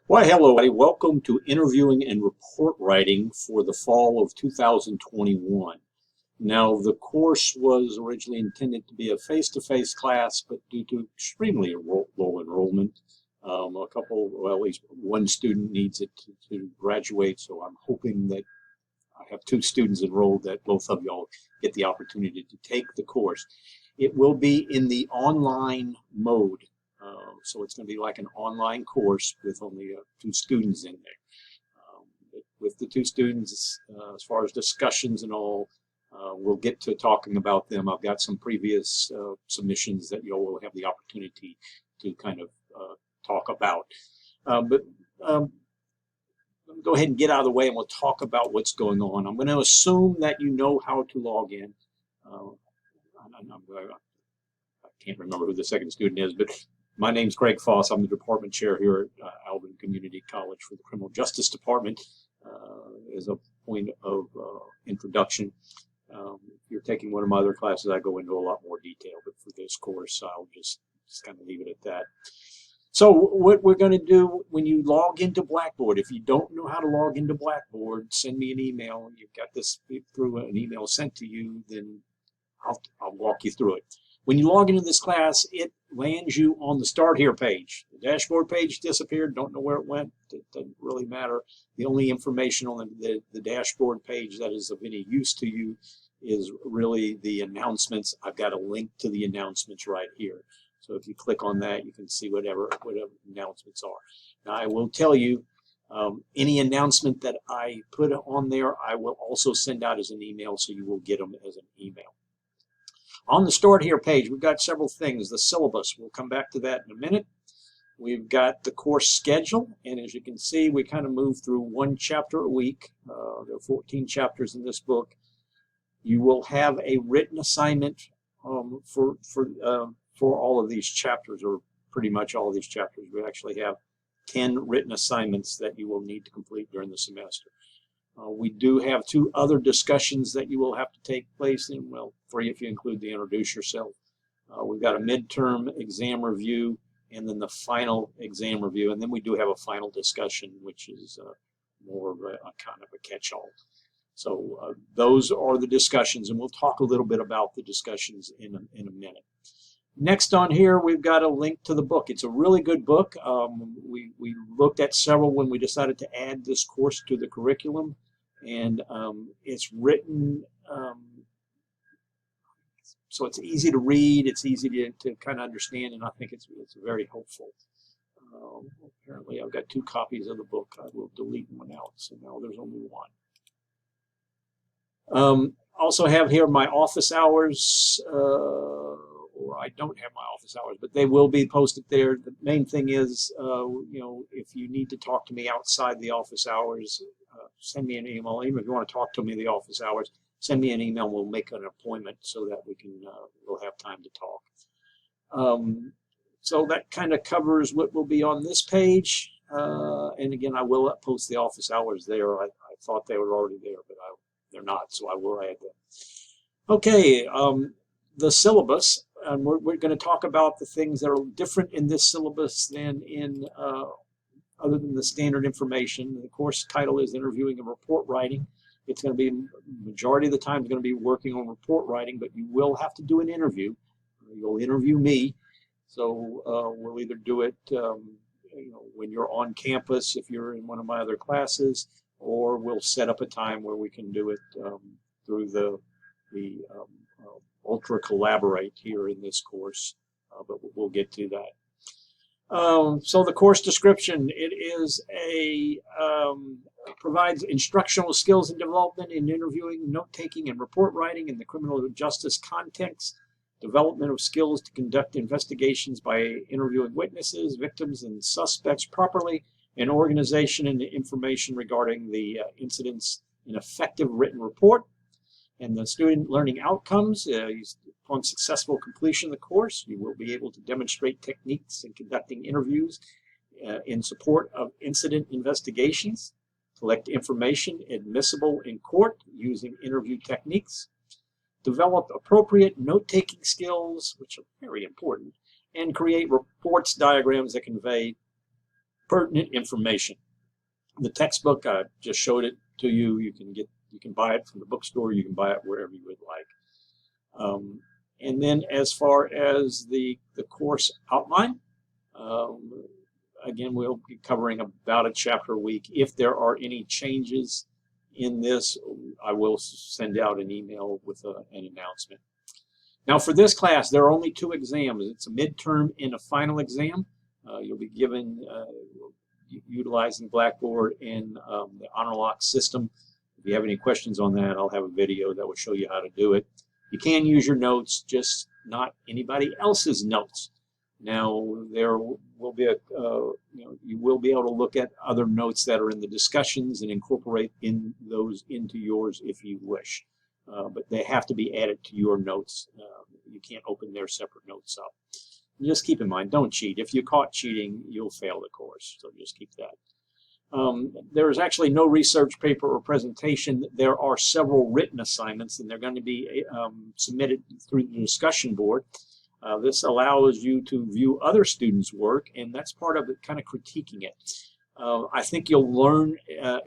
Why, hello, everybody. Welcome to Interviewing and Report Writing for the fall of 2021. Now, the course was originally intended to be a face-to-face class, but due to extremely low enrollment, at least one student needs it to graduate, so I'm hoping that I have two students enrolled that both of y'all get the opportunity to take the course. It will be in the online mode. So it's going to be like an online course with only two students in there. With the two students, as far as discussions and all, we'll get to talking about them. I've got some previous submissions that you all will have the opportunity to kind of talk about. But go ahead and get out of the way and we'll talk about what's going on. I'm going to assume that you know how to log in. I can't remember who the second student is, but my name's Craig Foss. I'm the department chair here at Alvin Community College for the Criminal Justice Department. As a point of introduction, if you're taking one of my other classes, I go into a lot more detail, but for this course, I'll just kind of leave it at that. So what we're going to do when you log into Blackboard, if you don't know how to log into Blackboard, send me an email. You've got this through an email sent to you, then I'll walk you through it. When you log into this class, it lands you on the Start Here page. The dashboard page disappeared. Don't know where it went. It doesn't really matter. The only information on the dashboard page that is of any use to you is really the announcements. I've got a link to the announcements right here. So if you click on that, you can see whatever announcements are. Now, I will tell you, any announcement that I put on there, I will also send out as an email, so you will get them as an email. On the Start Here page, we've got several things. The syllabus, we'll come back to that in a minute. We've got the course schedule, and as you can see, we kind of move through one chapter a week. There are 14 chapters in this book. You will have a written assignment for all of these chapters, or pretty much all of these chapters. We actually have 10 written assignments that you will need to complete during the semester. We do have two other discussions that you will have to take place in, well, three if you include the introduce yourself. We've got a midterm exam review and then the final exam review, and then we do have a final discussion, which is more of a kind of a catch-all. So those are the discussions, and we'll talk a little bit about the discussions in a minute. Next on here, we've got a link to the book. It's a really good book. We looked at several when we decided to add this course to the curriculum, and it's written so it's easy to read, it's easy to kind of understand, and I think it's very helpful. Apparently, I've got two copies of the book. I will delete one out, so now there's only one. Also have here my office hours. Or I don't have my office hours, but they will be posted there. The main thing is, if you need to talk to me outside the office hours, send me an email. Even if you want to talk to me in the office hours, send me an email. We'll make an appointment so that we'll have time to talk. So that kind of covers what will be on this page. And again, I will post the office hours there. I thought they were already there, but they're not, so I will add them. Okay, the syllabus. And we're going to talk about the things that are different in this syllabus than in other than the standard information. The course title is Interviewing and Report Writing. It's going to be, majority of the time, it's going to be working on report writing, but you will have to do an interview. You'll interview me. So we'll either do it when you're on campus, if you're in one of my other classes, or we'll set up a time where we can do it through the Ultra Collaborate here in this course, but we'll get to that. So the course description, it is provides instructional skills and development in interviewing, note-taking, and report writing in the criminal justice context, development of skills to conduct investigations by interviewing witnesses, victims, and suspects properly, and organization and information regarding the incidents in effective written report. And the student learning outcomes, upon successful completion of the course, you will be able to demonstrate techniques in conducting interviews in support of incident investigations, collect information admissible in court using interview techniques, develop appropriate note-taking skills, which are very important, and create reports diagrams that convey pertinent information. The textbook, I just showed it to you. You can buy it from the bookstore. You can buy it wherever you would like. And then as far as the course outline, again, we'll be covering about a chapter a week. If there are any changes in this, I will send out an email with an announcement. Now for this class, there are only 2 exams. It's a midterm and a final exam. You'll be given utilizing Blackboard and the HonorLock system. If you have any questions on that, I'll have a video that will show you how to do it. You can use your notes, just not anybody else's notes. Now there will be you will be able to look at other notes that are in the discussions and incorporate those into yours if you wish. But they have to be added to your notes. You can't open their separate notes up. And just keep in mind, don't cheat. If you're caught cheating, you'll fail the course. So just keep that. There is actually no research paper or presentation. There are several written assignments, and they're going to be submitted through the discussion board. This allows you to view other students' work, and that's part of it, kind of critiquing it. I think you'll learn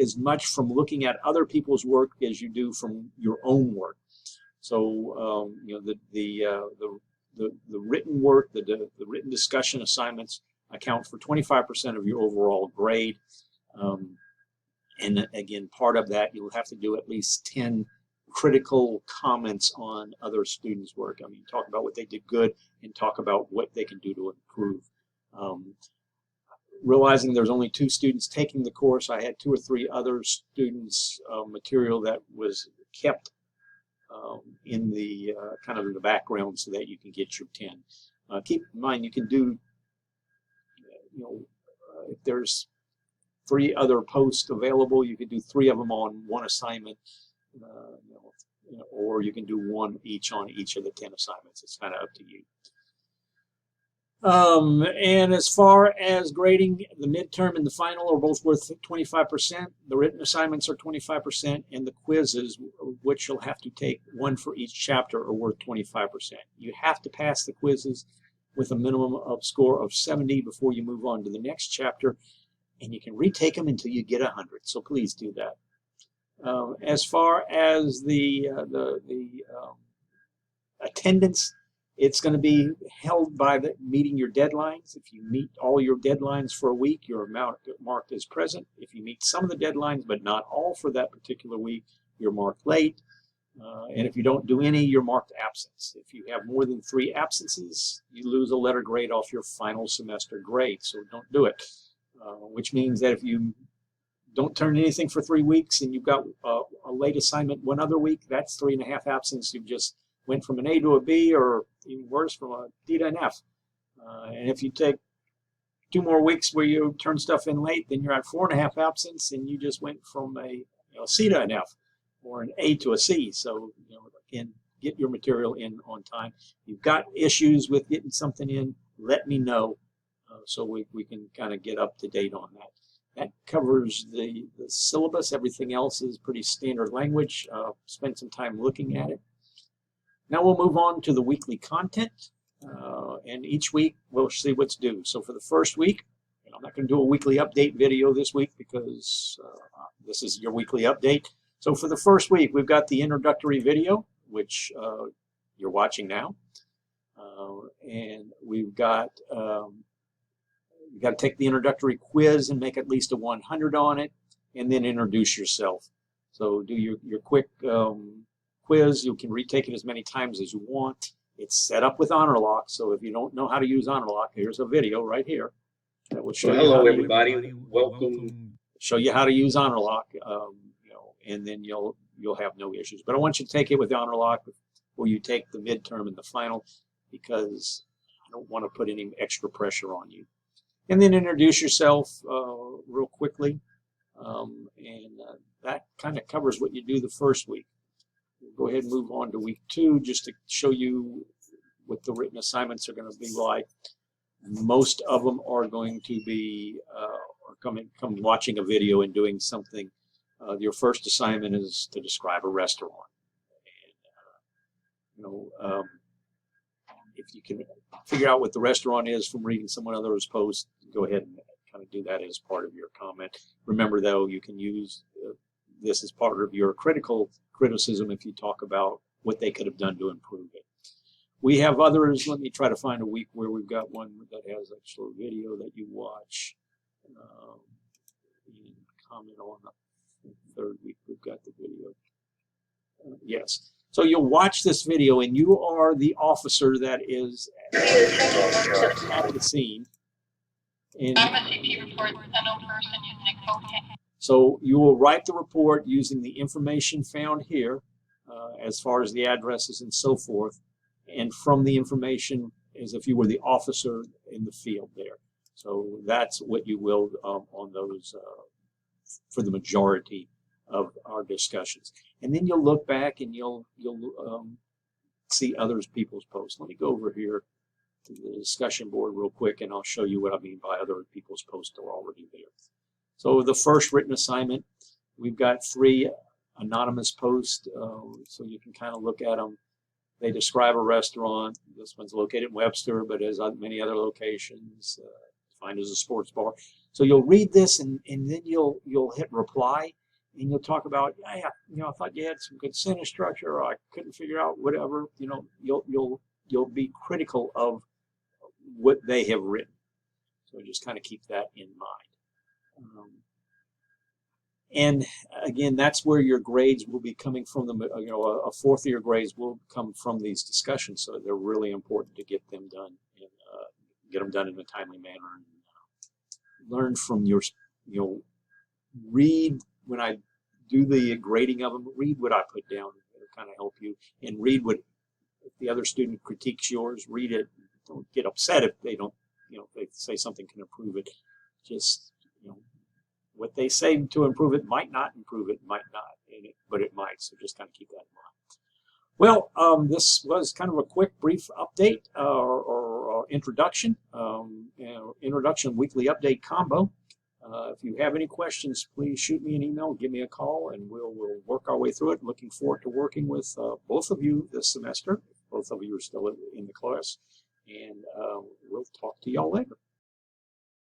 as much from looking at other people's work as you do from your own work. So the written work, the written discussion assignments account for 25% of your overall grade. And again, part of that, you'll have to do at least 10 critical comments on other students' work. I mean, talk about what they did good and talk about what they can do to improve. Realizing there's only 2 students taking the course, I had 2 or 3 other students' material that was kept in the kind of in the background so that you can get your 10. Keep in mind, you can do, if there's 3 other posts available, you could do 3 of them on one assignment, or you can do 1 each on each of the 10 assignments. It's kind of up to you. And as far as grading, the midterm and the final are both worth 25%. The written assignments are 25%, and the quizzes, which you'll have to take 1 for each chapter, are worth 25%. You have to pass the quizzes with a minimum of score of 70 before you move on to the next chapter, and you can retake them until you get 100. So please do that. As far as the attendance, it's going to be held by meeting your deadlines. If you meet all your deadlines for a week, you're marked as present. If you meet some of the deadlines, but not all for that particular week, you're marked late. And if you don't do any, you're marked absence. If you have more than 3 absences, you lose a letter grade off your final semester grade, so don't do it. Which means that if you don't turn anything for 3 weeks and you've got a late assignment 1 other week, that's 3.5 absence. You've just went from an A to a B, or even worse, from a D to an F. And if you take 2 more weeks where you turn stuff in late, then you're at 4.5 absence, and you just went from a C to an F, or an A to a C. So again, get your material in on time. If you've got issues with getting something in, let me know, so we can kind of get up to date on that. That covers the syllabus. Everything else is pretty standard language. Spend some time looking at it. Now we'll move on to the weekly content, and each week we'll see what's due. So for the first week, I'm not going to do a weekly update video this week because this is your weekly update. So for the first week, we've got the introductory video, which you're watching now, and we've got you got to take the introductory quiz and make at least a 100 on it, and then introduce yourself. So do your quick quiz. You can retake it as many times as you want. It's set up with HonorLock, so if you don't know how to use HonorLock, here's a video right here that will show you. Hello, everybody. Welcome. Show you how to use HonorLock, and then you'll have no issues. But I want you to take it with HonorLock before you take the midterm and the final, because I don't want to put any extra pressure on you. And then introduce yourself real quickly, and that kind of covers what you do the first week. We'll go ahead and move on to week 2 just to show you what the written assignments are going to be like. Most of them are going to be come watching a video and doing something. Your first assignment is to describe a restaurant. And, if you can figure out what the restaurant is from reading someone else's post, go ahead and kind of do that as part of your comment. Remember, though, you can use this as part of your criticism if you talk about what they could have done to improve it. We have others. Let me try to find a week where we've got one that has actual video that you watch. And comment on the third week we've got the video. Yes. So you'll watch this video, and you are the officer that is at the scene. And so you will write the report using the information found here, as far as the addresses and so forth, and from the information as if you were the officer in the field there. So that's what you will on those for the majority of our discussions. And then you'll look back and you'll see other people's posts. Let me go over here to the discussion board real quick, and I'll show you what I mean by other people's posts are already there. So the first written assignment, we've got 3 anonymous posts, so you can kind of look at them. They describe a restaurant. This one's located in Webster, but has many other locations, defined as a sports bar. So you'll read this, and then you'll hit reply, and you'll talk about, yeah, I thought you had some good sentence structure, or I couldn't figure out whatever. You'll be critical of what they have written. So just kind of keep that in mind. And again, that's where your grades will be coming from. A fourth of your grades will come from these discussions, so they're really important to get them done and get them done in a timely manner. And learn from your, read when I do the grading of them. Read what I put down. It'll kind of help you, and read what if the other student critiques yours. Read it. Don't get upset if they don't. If they say something can improve it. Just what they say to improve it might not improve it, might not, but it might. So just kind of keep that in mind. Well, this was kind of a quick, brief update or introduction, introduction weekly update combo. If you have any questions, please shoot me an email, give me a call, and we'll work our way through it. Looking forward to working with both of you this semester. Both of you are still in the class, and we'll talk to y'all later.